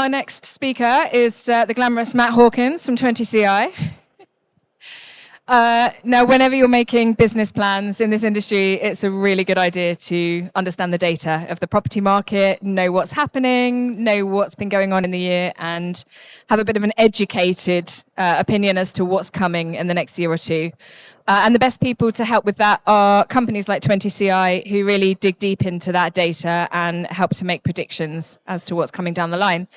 our next speaker is the glamorous Matt Hawkins from 20CI. Now, whenever you're making business plans in this industry, it's a really good idea to understand the data of the property market, know what's happening, know what's been going on in the year, and have a bit of an educated opinion as to what's coming in the next year or two. And the best people to help with that are companies like 20CI, who really dig deep into that data and help to make predictions as to what's coming down the line.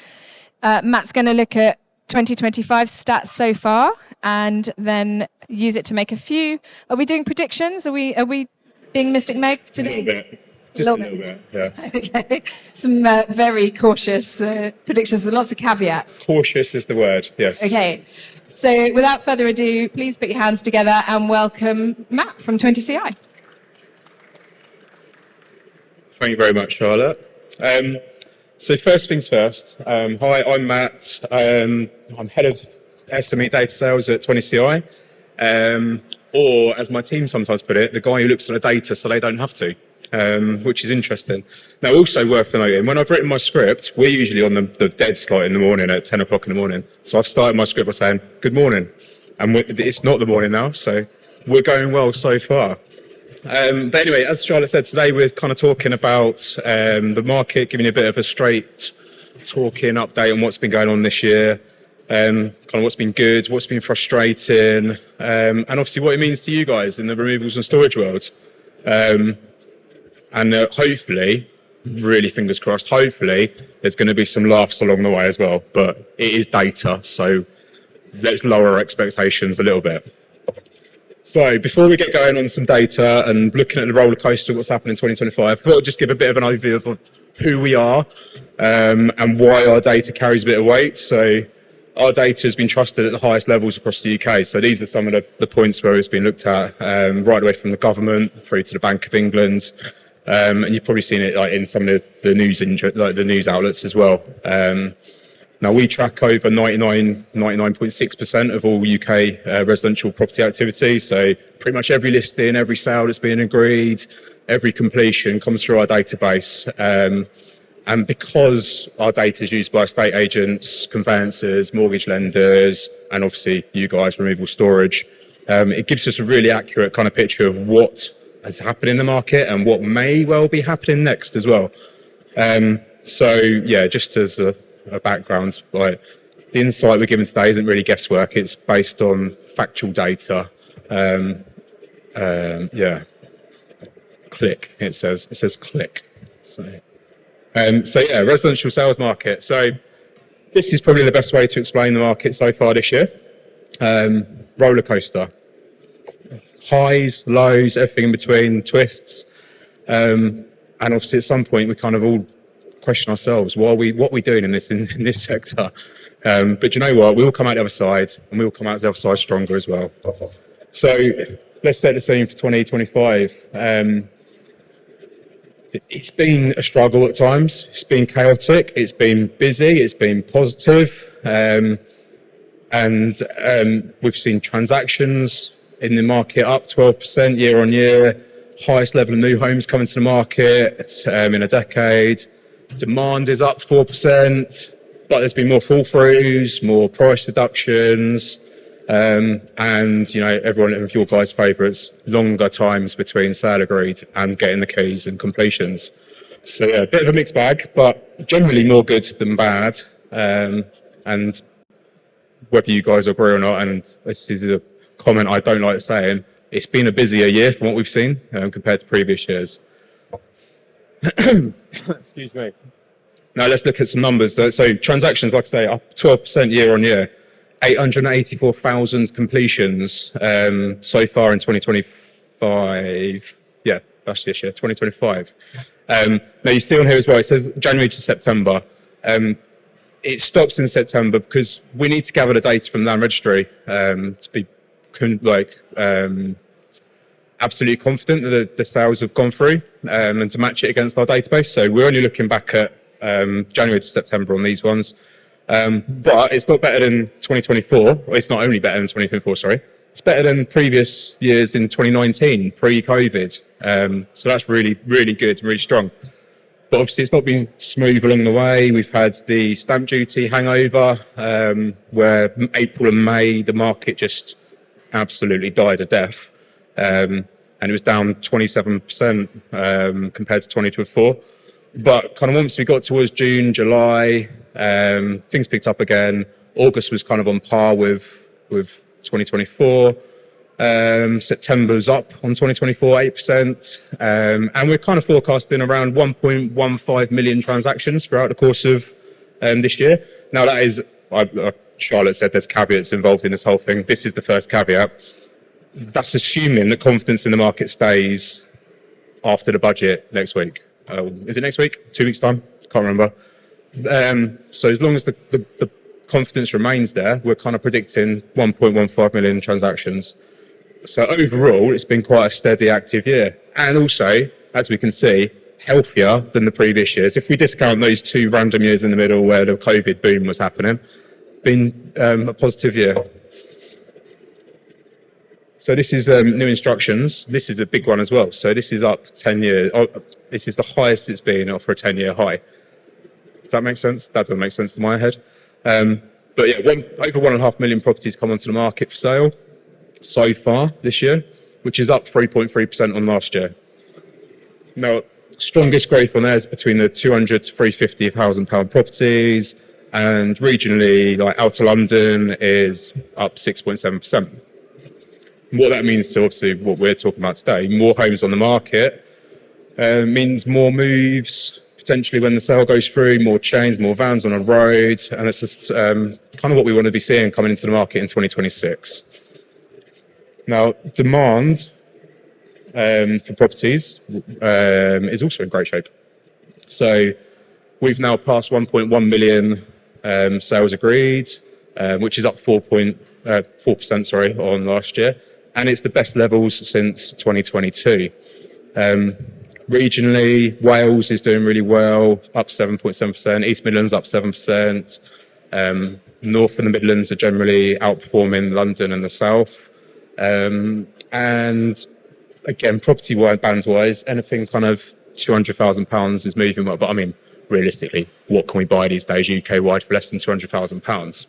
Matt's going to look at 2025 stats so far, and then use it to make a few. Are we doing predictions? Are we being Mystic Meg today? A little bit. Just a little bit, yeah. Okay. Some very cautious predictions with lots of caveats. Cautious is the word, yes. Okay. So without further ado, please put your hands together and welcome Matt from 20CI. Thank you very much, Charlotte. So first things first, hi, I'm Matt. I'm head of SME Data Sales at 20CI, or as my team sometimes put it, the guy who looks at the data so they don't have to, which is interesting. Now, also worth noting, when I've written my script, we're usually on the dead slot in the morning at 10 o'clock in the morning. So I've started my script by saying, good morning. And it's not the morning now, so we're going well so far. But anyway, as Charlotte said, today we're kind of talking about the market, giving you a bit of a straight talking update on what's been going on this year, kind of what's been good, what's been frustrating, and obviously what it means to you guys in the removals and storage world. And hopefully, really fingers crossed, hopefully there's going to be some laughs along the way as well. But it is data, so let's lower our expectations a little bit. So before we get going on some data and looking at the roller coaster of what's happened in 2025, I thought I'd just give a bit of an overview of who we are and why our data carries a bit of weight. So our data has been trusted at the highest levels across the UK. So these are some of the points where it's been looked at, right away from the government through to the Bank of England. And you've probably seen it like in some of the news outlets as well. Now, we track over 99.6% of all UK residential property activity. So pretty much every listing, every sale that's been agreed, every completion comes through our database. And because our data is used by estate agents, conveyancers, mortgage lenders, and obviously you guys, removal storage, it gives us a really accurate kind of picture of what has happened in the market and what may well be happening next as well. So yeah, just as a background, like the insight we're given today isn't really guesswork, it's based on factual data. Yeah, click, it says click. So yeah, residential sales market. So this is probably the best way to explain the market so far this year. Roller coaster, highs, lows, everything in between, twists, and obviously at some point we kind of all question ourselves, what are we doing in this sector? But you know what, we will come out the other side, and we will come out the other side stronger as well. So let's set the scene for 2025. It's been a struggle at times, it's been chaotic, it's been busy, it's been positive, and we've seen transactions in the market up 12% year on year, highest level of new homes coming to the market in a decade. Demand is up 4%, but there's been more fall-throughs, more price reductions, and you know, everyone of your guys' favourites, longer times between sale agreed and getting the keys and completions. So yeah, a bit of a mixed bag, but generally more good than bad. And whether you guys agree or not, and this is a comment I don't like saying, it's been a busier year from what we've seen compared to previous years. Excuse me. Now let's look at some numbers. So transactions, like I say, up 12% year on year, 884,000 completions so far in 2025. Yeah, that's this year, 2025. Now you see on here as well, it says January to September. It stops in September because we need to gather the data from Land Registry to be absolutely confident that the sales have gone through and to match it against our database. So we're only looking back at January to September on these ones. But it's not better than 2024. Well, it's not only better than 2024, sorry. It's better than previous years in 2019, pre-COVID. So that's really, really good, really strong. But obviously it's not been smooth along the way. We've had the stamp duty hangover, where April and May, the market just absolutely died a death. And it was down 27% compared to 2024. But kind of once we got towards June, July, things picked up again. August was kind of on par with 2024. September was up on 2024, 8%. And we're kind of forecasting around 1.15 million transactions throughout the course of this year. Now that is, Charlotte said there's caveats involved in this whole thing. This is the first caveat. That's assuming that confidence in the market stays after the budget next week. Is it next week? 2 weeks' time? Can't remember. So as long as the confidence remains there, we're kind of predicting 1.15 million transactions. So overall, it's been quite a steady, active year. And also, as we can see, healthier than the previous years. If we discount those 2 random years in the middle where the COVID boom was happening, been a positive year. So this is new instructions. This is a big one as well. So this is up 10 years. Oh, this is the highest it's been for a 10-year high. Does that make sense? That doesn't make sense to my head. But yeah, over 1.5 million properties come onto the market for sale so far this year, which is up 3.3% on last year. Now, strongest growth on there is between the 200 to 350,000 pound properties, and regionally, like Outer London is up 6.7%. What that means to obviously what we're talking about today, more homes on the market, means more moves, potentially when the sale goes through, more chains, more vans on a road, and it's just kind of what we want to be seeing coming into the market in 2026. Now, demand for properties is also in great shape. So we've now passed 1.1 million sales agreed, which is up 4% on last year, and it's the best levels since 2022. Regionally, Wales is doing really well, up 7.7%. East Midlands up 7%. North and the Midlands are generally outperforming London and the South. And again, property band wise, anything kind of £200,000 is moving well. But I mean, realistically, what can we buy these days UK wide for less than £200,000?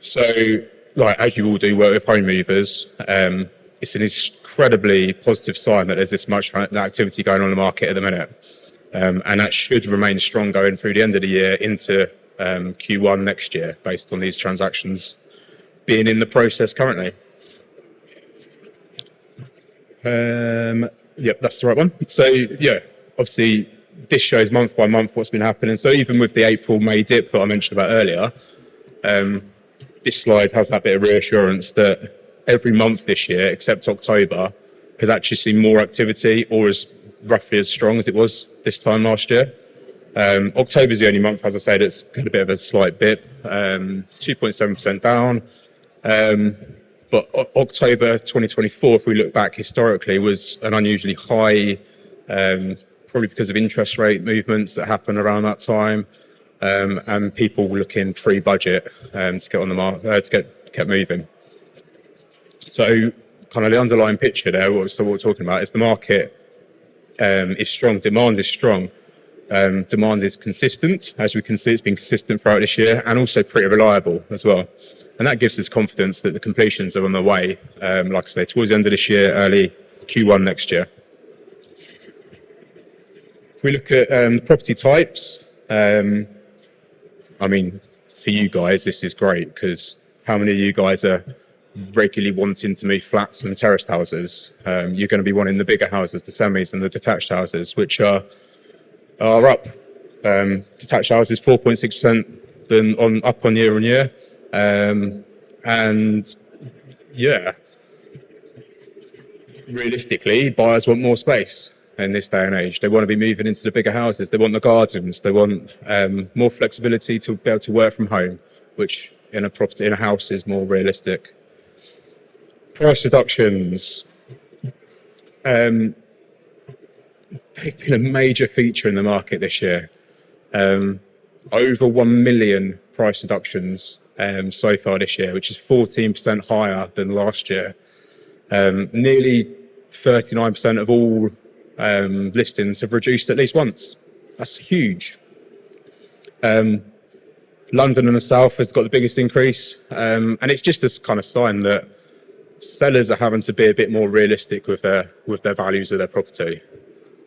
So, like, as you all do work with home movers, it's an incredibly positive sign that there's this much activity going on in the market at the minute. And that should remain strong going through the end of the year into Q1 next year, based on these transactions being in the process currently. Yep, that's the right one. So yeah, obviously this shows month by month what's been happening. So even with the April-May dip that I mentioned about earlier, this slide has that bit of reassurance that every month this year, except October, has actually seen more activity or is roughly as strong as it was this time last year. October is the only month, as I said, it's got a bit of a slight dip, 2.7% down. But October 2024, if we look back historically, was an unusually high, probably because of interest rate movements that happened around that time, and people were looking pre-budget to get on the market, to get moving. So, kind of the underlying picture there, what we're talking about, is the market is strong, demand is strong. Demand is consistent, as we can see, it's been consistent throughout this year, and also pretty reliable as well. And that gives us confidence that the completions are on the way, like I say, towards the end of this year, early Q1 next year. If we look at the property types, I mean, for you guys, this is great, because how many of you guys are regularly wanting to move flats and terraced houses? You're going to be wanting the bigger houses, the semis and the detached houses, which are up. Detached houses 4.6% up on year. And yeah, realistically, buyers want more space in this day and age. They want to be moving into the bigger houses. They want the gardens. They want more flexibility to be able to work from home, which in a house is more realistic. Price reductions. They've been a major feature in the market this year. Over 1 million price reductions so far this year, which is 14% higher than last year. Nearly 39% of all listings have reduced at least once. That's huge. London and the South has got the biggest increase, and it's just this kind of sign that sellers are having to be a bit more realistic with their values of their property,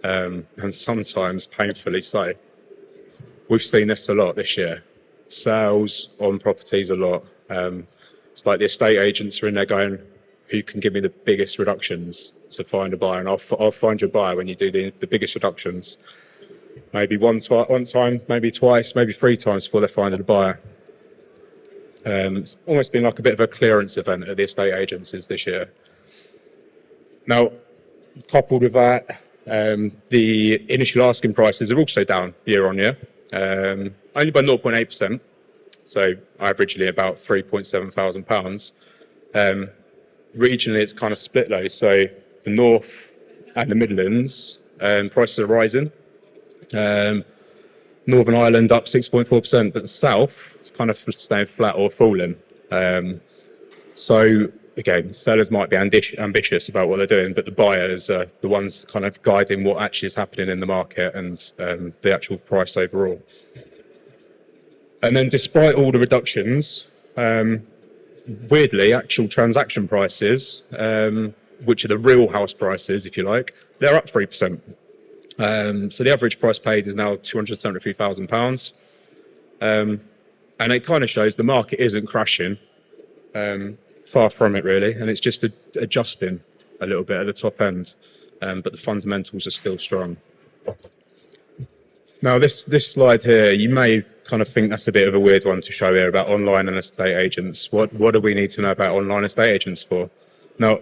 and sometimes painfully so. We've seen this a lot this year. Sales on properties a lot. It's like the estate agents are in there going, who can give me the biggest reductions to find a buyer? And I'll find your buyer when you do the biggest reductions. Maybe one time, maybe twice, maybe 3 times before they're finding a buyer. It's almost been like a bit of a clearance event at the estate agencies this year. Now, coupled with that, the initial asking prices are also down year on year, only by 0.8%, so averagely about £3,700. Regionally, it's kind of split though, so the North and the Midlands, prices are rising. Northern Ireland up 6.4%, but the South is kind of staying flat or falling. So again, sellers might be ambitious about what they're doing, but the buyers are the ones kind of guiding what actually is happening in the market and the actual price overall. And then despite all the reductions, weirdly, actual transaction prices, which are the real house prices, if you like, they're up 3%. So the average price paid is now £273,000. And it kind of shows the market isn't crashing, far from it really, and it's just adjusting a little bit at the top end, but the fundamentals are still strong. Now this slide here, you may kind of think that's a bit of a weird one to show here about online and estate agents. What do we need to know about online estate agents for? Now,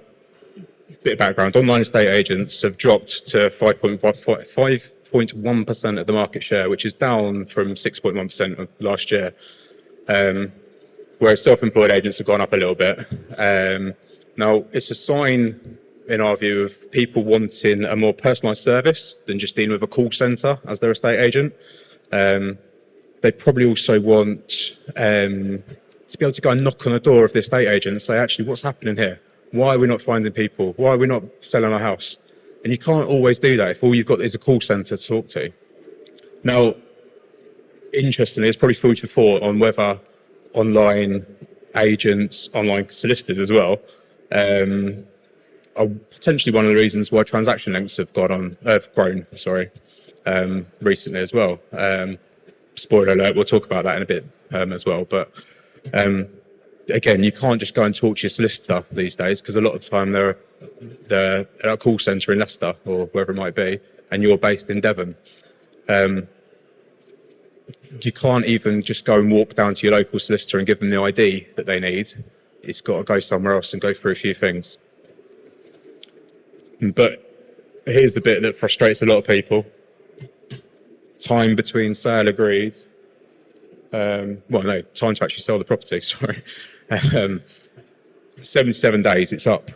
bit of background, online estate agents have dropped to 5.1% of the market share, which is down from 6.1% of last year, whereas self-employed agents have gone up a little bit. Now, it's a sign, in our view, of people wanting a more personalised service than just dealing with a call centre as their estate agent. They probably also want to be able to go and knock on the door of the estate agent and say, actually, what's happening here? Why are we not finding people? Why are we not selling our house? And you can't always do that if all you've got is a call centre to talk to. Now, interestingly, it's probably food for thought on whether online agents, online solicitors as well, are potentially one of the reasons why transaction lengths have grown recently as well. Spoiler alert, we'll talk about that in a bit as well. But again, you can't just go and talk to your solicitor these days, because a lot of the time they're at a call centre in Leicester or wherever it might be, and you're based in Devon. You can't even just go and walk down to your local solicitor and give them the ID that they need. It's got to go somewhere else and go through a few things. But here's the bit that frustrates a lot of people. Time between sale agreed. Time to actually sell the property, sorry. 77 days, it's up.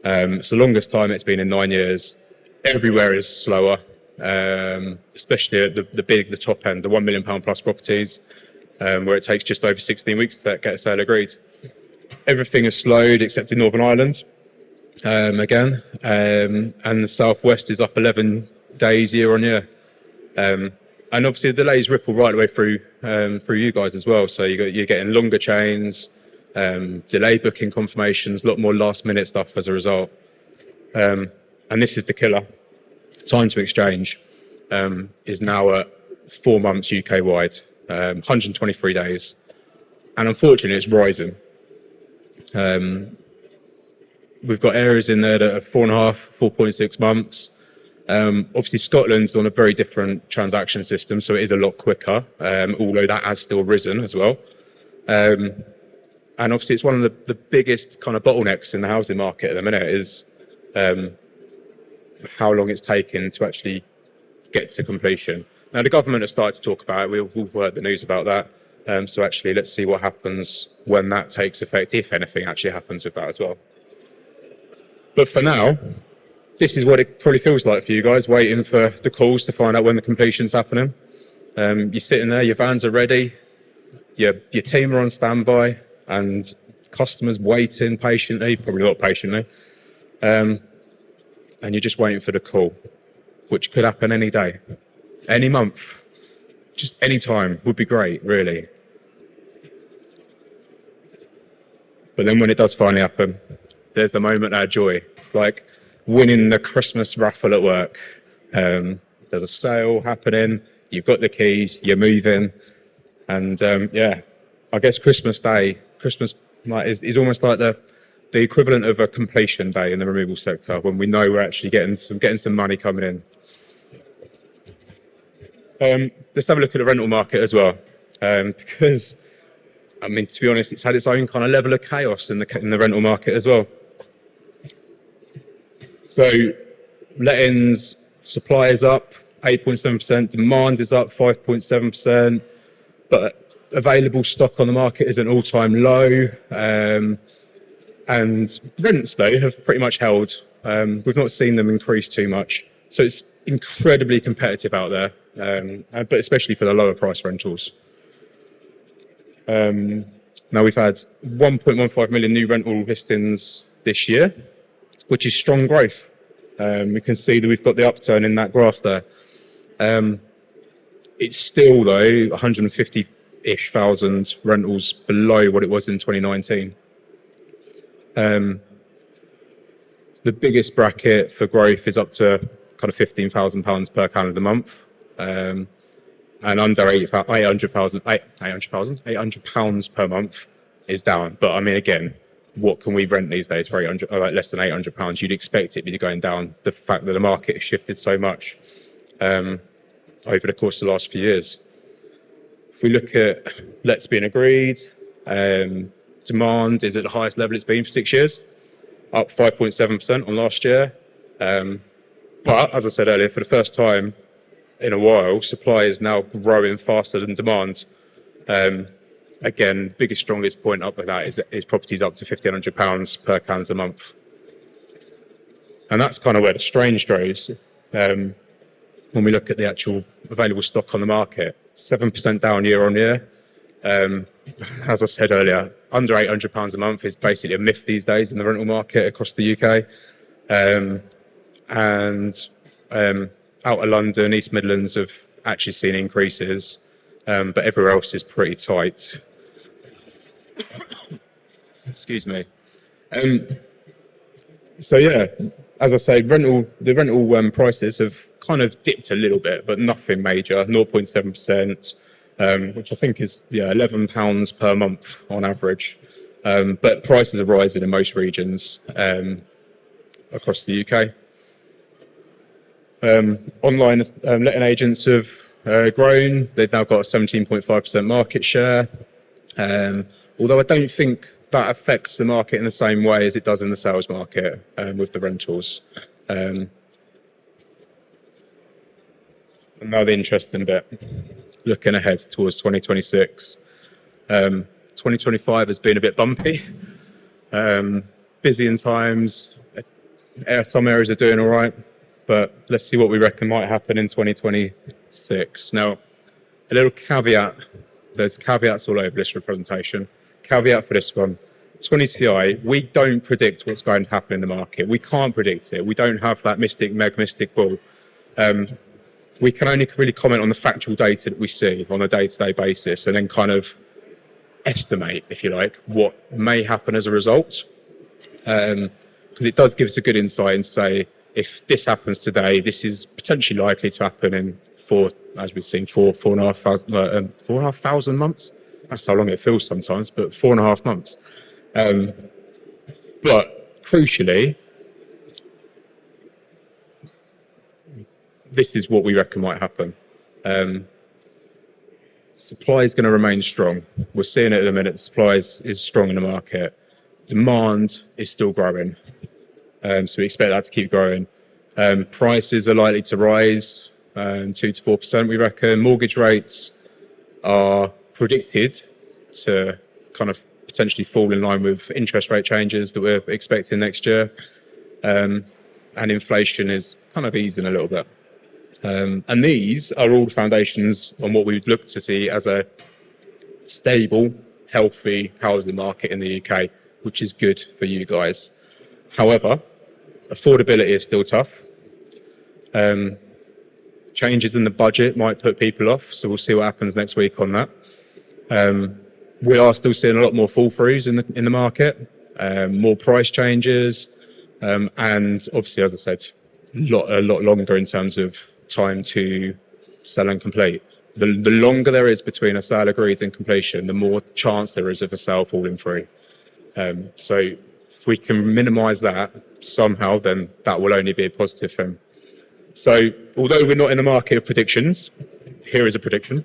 It's the longest time it's been in 9 years. Everywhere is slower, especially at the top end, the £1 million plus properties, where it takes just over 16 weeks to get a sale agreed. Everything is slowed except in Northern Ireland, again, and the Southwest is up 11 days year on year. And obviously the delays ripple right away through you guys as well. So you're getting longer chains, delay booking confirmations, a lot more last minute stuff as a result. And this is the killer. Time to exchange is now at 4 months UK wide, 123 days. And unfortunately it's rising. We've got areas in there that are 4.5, 4.6 months. Obviously, Scotland's on a very different transaction system, so it is a lot quicker, although that has still risen as well. And obviously, it's one of the biggest kind of bottlenecks in the housing market at the minute is how long it's taken to actually get to completion. Now, the government has started to talk about it. We've heard the news about that. So actually, let's see what happens when that takes effect, if anything actually happens with that as well. But for now, this is what it probably feels like for you guys, waiting for the calls to find out when the completion's happening. You're sitting there, your vans are ready, your team are on standby, and customers waiting patiently, probably not patiently, and you're just waiting for the call. which could happen any day, any month, just any time would be great, really. But then when it does finally happen, there's the moment of joy. It's like winning the Christmas raffle at work. There's a sale happening, you've got the keys, you're moving, and yeah, I guess Christmas Day, Christmas is almost like the equivalent of a completion day in the removal sector, when we know we're actually getting some money coming in. Let's have a look at the rental market as well, because I mean, to be honest, it's had its own kind of level of chaos in the rental market as well. So lettings, supply is up 8.7%, demand is up 5.7%, but available stock on the market is an all-time low. And rents, though, have pretty much held. We've not seen them increase too much. So it's incredibly competitive out there, but especially for the lower price rentals. Now we've had 1.15 million new rental listings this year, which is strong growth. We can see that we've got the upturn in that graph there. It's still, though, 150-ish thousand rentals below what it was in 2019. The biggest bracket for growth is up to kind of £15,000 per calendar month. And under £800 per month is down. But I mean, again, what can we rent these days for less than £800? You'd expect it to be going down. The fact that the market has shifted so much over the course of the last few years. If we look at lets being agreed, demand is at the highest level it's been for 6 years, up 5.7% on last year. But as I said earlier, for the first time in a while, supply is now growing faster than demand. Again, biggest, strongest point up with that is properties up to £1,500 per calendar month. And that's kind of where the strange goes. When we look at the actual available stock on the market, 7% down year on year. As I said earlier, under £800 a month is basically a myth these days in the rental market across the UK. Out of London, East Midlands have actually seen increases, but everywhere else is pretty tight. Excuse me. So yeah, as I say, the rental prices have kind of dipped a little bit, but nothing major, 0.7%, which I think is £11 per month on average. But prices are rising in most regions across the UK. Online letting agents have grown. They've now got a 17.5% market share. Although I don't think that affects the market in the same way as it does in the sales market with the rentals. And now the interesting bit, looking ahead towards 2026. 2025 has been a bit bumpy, busy in times. Some areas are doing all right, but let's see what we reckon might happen in 2026. Now, a little caveat. There's caveats all over this presentation. Caveat for this one. 20Ci, we don't predict what's going to happen in the market. We can't predict it. We don't have that mystic ball. We can only really comment on the factual data that we see on a day-to-day basis, and then kind of estimate, if you like, what may happen as a result. Because it does give us a good insight and say, if this happens today, this is potentially likely to happen in 4,500 months. That's how long it feels sometimes, but 4.5 months. But crucially, this is what we reckon might happen. Supply is going to remain strong. We're seeing it at the minute. Supply is strong in the market. Demand is still growing. So we expect that to keep growing. Prices are likely to rise 2 to 4%, we reckon. Mortgage rates are predicted to kind of potentially fall in line with interest rate changes that we're expecting next year. And inflation is kind of easing a little bit. And these are all foundations on what we would look to see as a stable, healthy housing market in the UK, which is good for you guys. However, affordability is still tough. changes in the budget might put people off, so we'll see what happens next week on that. We are still seeing a lot more fall throughs in the market, more price changes, and obviously, as I said, a lot longer in terms of time to sell and complete. The longer there is between a sale agreed and completion, the more chance there is of a sale falling through. So if we can minimise that somehow, then that will only be a positive thing. So although we're not in the market of predictions, here is a prediction.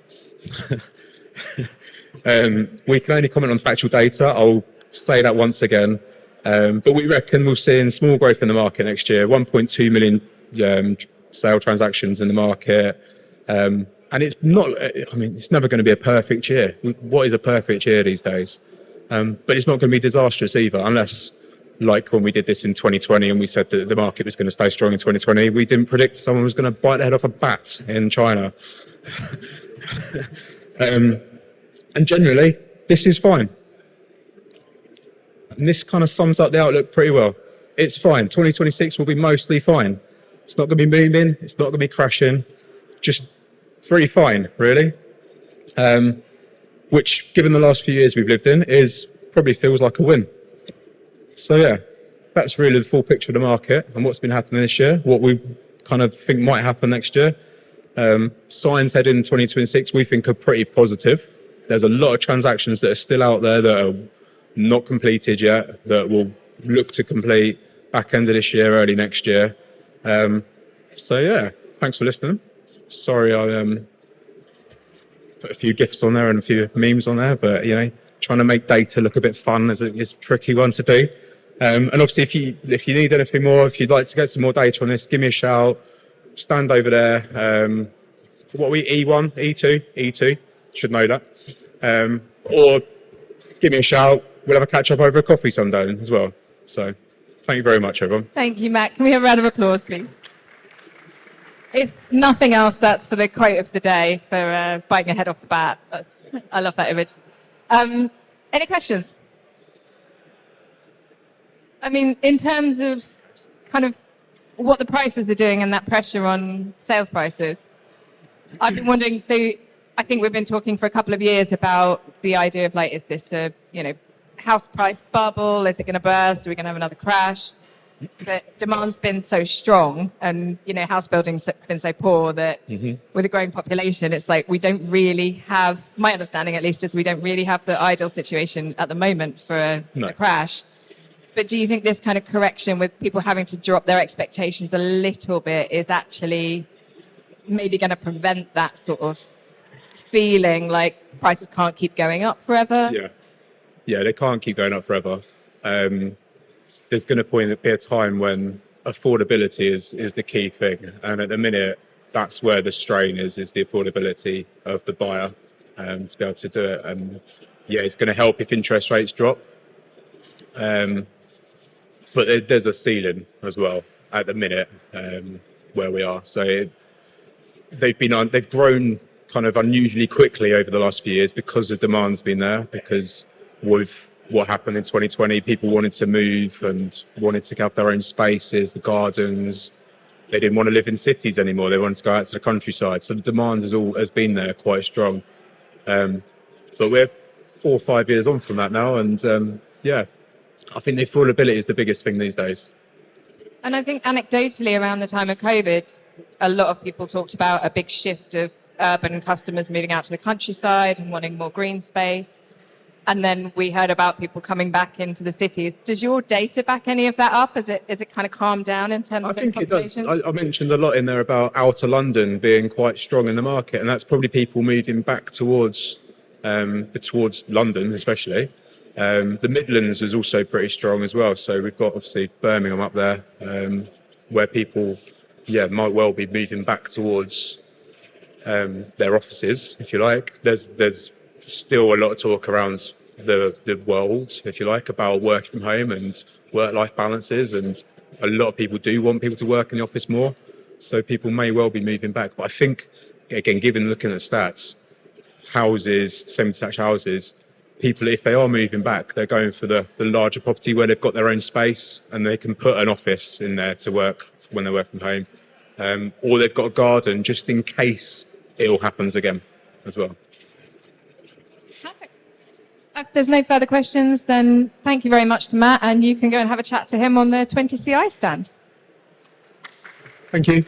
We can only comment on factual data. I'll say that once again. But we reckon we'll see small growth in the market next year, 1.2 million sale transactions in the market. And it's not, I mean, it's never going to be a perfect year. What is a perfect year these days? But it's not going to be disastrous either, unless, like when we did this in 2020 and we said that the market was going to stay strong in 2020, we didn't predict someone was going to bite the head off a bat in China. And generally, this is fine. And this kind of sums up the outlook pretty well. It's fine. 2026 will be mostly fine. It's not going to be moving. It's not going to be crashing. Just pretty fine, really. Which, given the last few years we've lived in, probably feels like a win. So yeah, that's really the full picture of the market and what's been happening this year, what we kind of think might happen next year. Signs heading in 2026 we think are pretty positive. There's a lot of transactions that are still out there that are not completed yet, that will look to complete back end of this year, early next year. So yeah, thanks for listening. Sorry I put a few GIFs on there and a few memes on there, but you know, trying to make data look a bit fun is a tricky one to do. And obviously if you need anything more, if you'd like to get some more data on this, give me a shout. Stand over there. What are we, E1, E2, should know that. Or give me a shout. We'll have a catch up over a coffee someday as well. So thank you very much, everyone. Thank you, Matt. Can we have a round of applause, please? If nothing else, that's for the quote of the day for biting your head off the bat. I love that image. Any questions? I mean, in terms of kind of what the prices are doing and that pressure on sales prices, I've been wondering, so I think we've been talking for a couple of years about the idea of like, is this a, house price bubble? Is it going to burst? Are we going to have another crash? But demand's been so strong and, house building's been so poor that with a growing population, it's like we don't really have, my understanding at least is we don't really have the ideal situation at the moment for a crash. But do you think this kind of correction with people having to drop their expectations a little bit is actually maybe going to prevent that sort of feeling like prices can't keep going up forever? Yeah, they can't keep going up forever. There's going to be a time when affordability is the key thing. And at the minute, that's where the strain is the affordability of the buyer to be able to do it. And yeah, it's going to help if interest rates drop. But there's a ceiling as well at the minute where we are. So they've grown kind of unusually quickly over the last few years because the demand's been there, because with what happened in 2020, people wanted to move and wanted to have their own spaces, the gardens. They didn't want to live in cities anymore. They wanted to go out to the countryside. So the demand has been there quite strong. But we're 4 or 5 years on from that now. And yeah, I think the affordability is the biggest thing these days. And I think anecdotally around the time of COVID, a lot of people talked about a big shift of urban customers moving out to the countryside and wanting more green space. And then we heard about people coming back into the cities. Does your data back any of that up? Is it kind of calmed down in terms of those populations? I think it does. I mentioned a lot in there about outer London being quite strong in the market, and that's probably people moving back towards London especially. The Midlands is also pretty strong as well. So we've got obviously Birmingham up there, where people might well be moving back towards their offices, if you like. There's still a lot of talk around the world, if you like, about work from home and work-life balances, and a lot of people do want people to work in the office more, so people may well be moving back. But I think, again, looking at stats, semi-detached houses, people, if they are moving back, they're going for the larger property where they've got their own space and they can put an office in there to work when they work from home. or they've got a garden just in case it all happens again as well. Perfect. If there's no further questions, then thank you very much to Matt, and you can go and have a chat to him on the 20CI stand. Thank you.